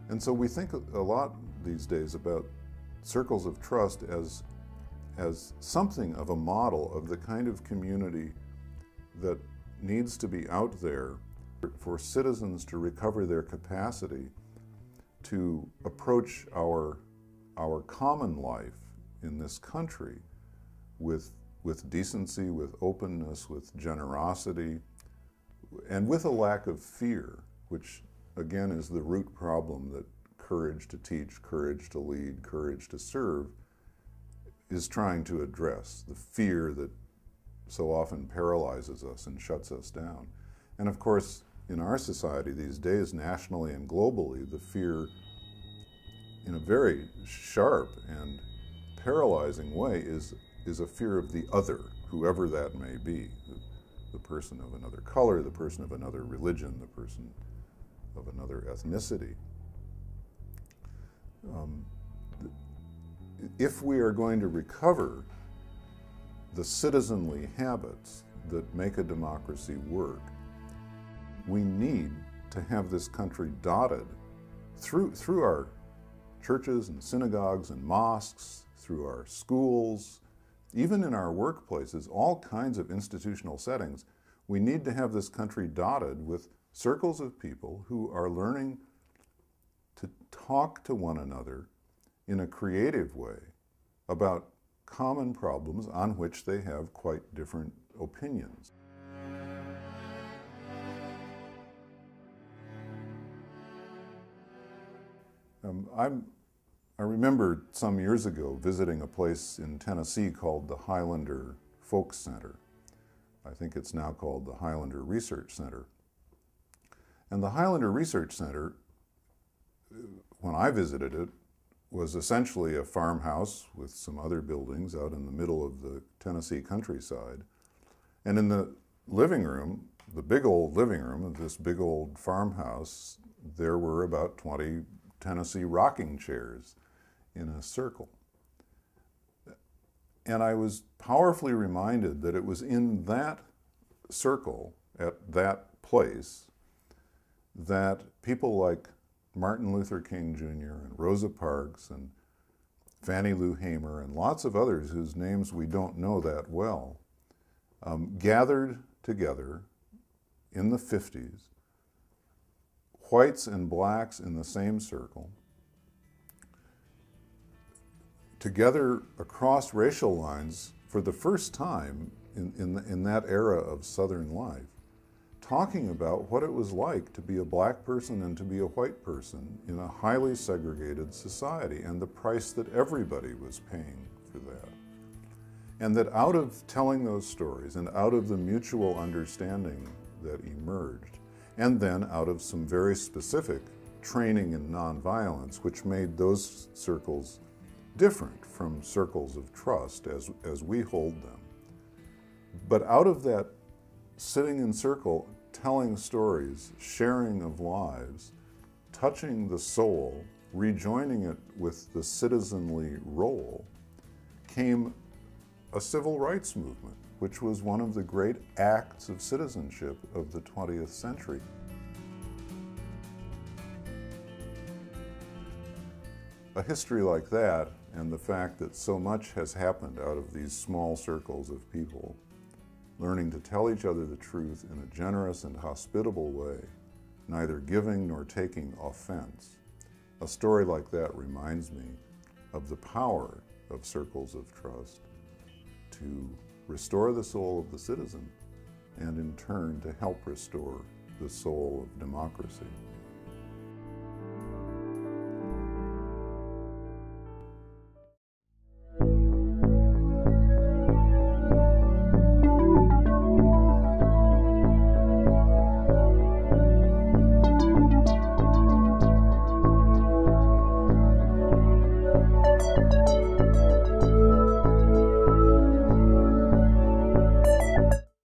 And so we think a lot these days about circles of trust as something of a model of the kind of community that needs to be out there for citizens to recover their capacity to approach our common life in this country with decency, with openness, with generosity, and with a lack of fear, which again is the root problem that courage to teach, courage to lead, courage to serve is trying to address, the fear that so often paralyzes us and shuts us down. And of course, in our society these days, nationally and globally, the fear in a very sharp and paralyzing way is a fear of the other, whoever that may be, the person of another color, the person of another religion, the person of another ethnicity. If we are going to recover the citizenly habits that make a democracy work, we need to have this country dotted through our churches and synagogues and mosques, through our schools, even in our workplaces, all kinds of institutional settings. We need to have this country dotted with circles of people who are learning to talk to one another in a creative way about common problems on which they have quite different opinions. I remember some years ago visiting a place in Tennessee called the Highlander Folk Center. I think it's now called the Highlander Research Center. And the Highlander Research Center, when I visited it, was essentially a farmhouse with some other buildings out in the middle of the Tennessee countryside. And in the living room, the big old living room of this big old farmhouse, there were about 20 Tennessee rocking chairs in a circle. And I was powerfully reminded that it was in that circle, at that place, that people like Martin Luther King Jr. and Rosa Parks and Fannie Lou Hamer and lots of others whose names we don't know that well, gathered together in the 50s, whites and blacks in the same circle, together across racial lines for the first time in that era of Southern life, talking about what it was like to be a black person and to be a white person in a highly segregated society, and the price that everybody was paying for that. And that out of telling those stories and out of the mutual understanding that emerged, and then out of some very specific training in nonviolence, which made those circles different from circles of trust as we hold them. But out of that sitting in circle, telling stories, sharing of lives, touching the soul, rejoining it with the citizenly role, came a civil rights movement, which was one of the great acts of citizenship of the 20th century. A history like that, and the fact that so much has happened out of these small circles of people, learning to tell each other the truth in a generous and hospitable way, neither giving nor taking offense. A story like that reminds me of the power of circles of trust to restore the soul of the citizen and in turn to help restore the soul of democracy.